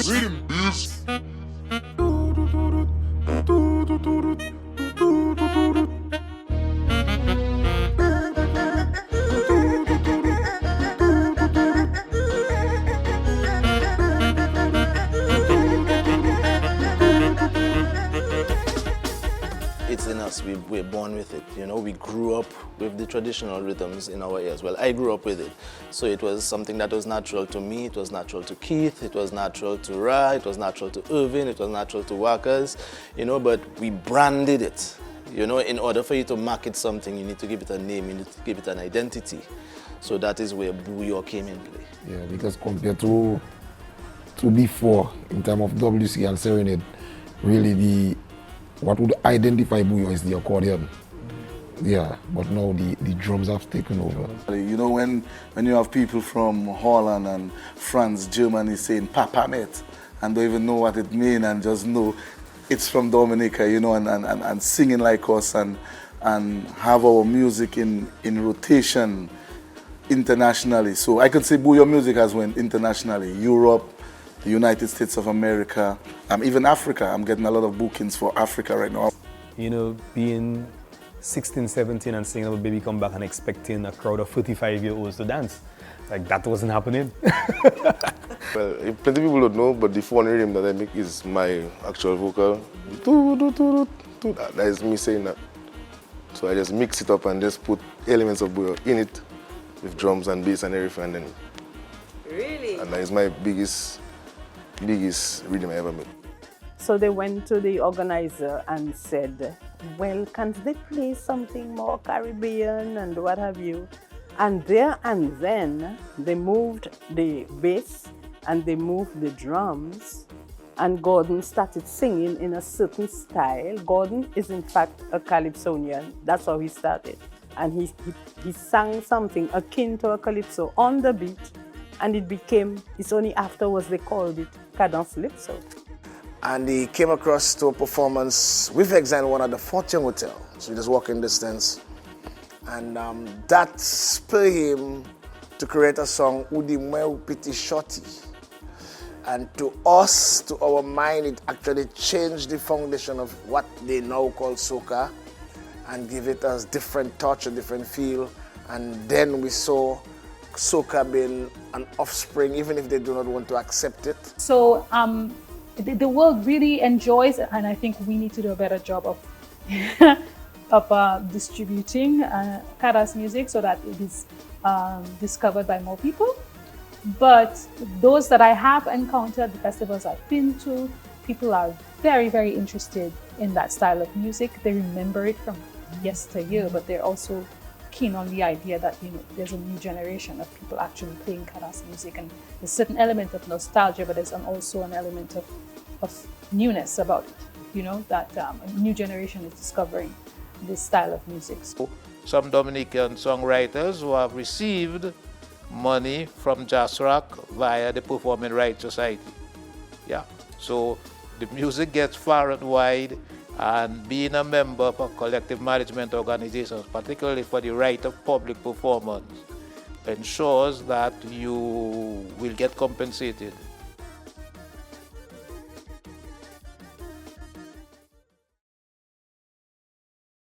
It's in us, we're born with it, you know. We grew up with the traditional rhythms in our ears. Well, I grew up with it. So it was something that was natural to me, it was natural to Keith, it was natural to Ra, it was natural to Irvin, it was natural to Wackers, you know, but we branded it. You know, in order for you to market something, you need to give it a name, you need to give it an identity. So that is where Bouyon came in play. Yeah, because compared to before, in terms of WC and Serenade, really what would identify Bouyon is the accordion. Yeah, but now the drums have taken over. You know, when you have people from Holland and France, Germany saying Papa Met and don't even know what it means and just know it's from Dominica, you know, and singing like us and have our music in rotation internationally. So I can say Bouyon music has went internationally, Europe, the United States of America, even Africa. I'm getting a lot of bookings for Africa right now. You know, being 16, 17 and singing Little Baby Come Back and expecting a crowd of 45-year-olds to dance. Like, that wasn't happening. Well, plenty of people don't know, but the phone rhythm that I make is my actual vocal. That is me saying that. So I just mix it up and just put elements of Bouyon in it with drums and bass and everything. And then, really? And that is my biggest rhythm I ever made. So they went to the organizer and said, well, can't they play something more Caribbean and what have you? And there and then they moved the bass and they moved the drums, and Gordon started singing in a certain style. Gordon is in fact a calypsonian. That's how he started. And he sang something akin to a calypso on the beat, and it's only afterwards they called it Cadence Calypso. And he came across to a performance with Exile One at the Fortune Hotel, so just walking distance. And that spurred him to create a song, Udi Mweu Piti Shorty. And to us, to our mind, it actually changed the foundation of what they now call soca and give it a different touch, a different feel. And then we saw soca being an offspring, even if they do not want to accept it. So the world really enjoys it, and I think we need to do a better job of distributing Cadence music so that it is discovered by more people. But those that I have encountered, the festivals I've been to, people are very, very interested in that style of music. They remember it from yesteryear, but they're also keen on the idea that, you know, there's a new generation of people actually playing Cadence music, and there's a certain element of nostalgia, but there's also an element of newness about it, you know, that a new generation is discovering this style of music. Some Dominican songwriters who have received money from Jazz Rock via the Performing Rights Society. Yeah, so the music gets far and wide, and being a member of a collective management organization, particularly for the right of public performance, ensures that you will get compensated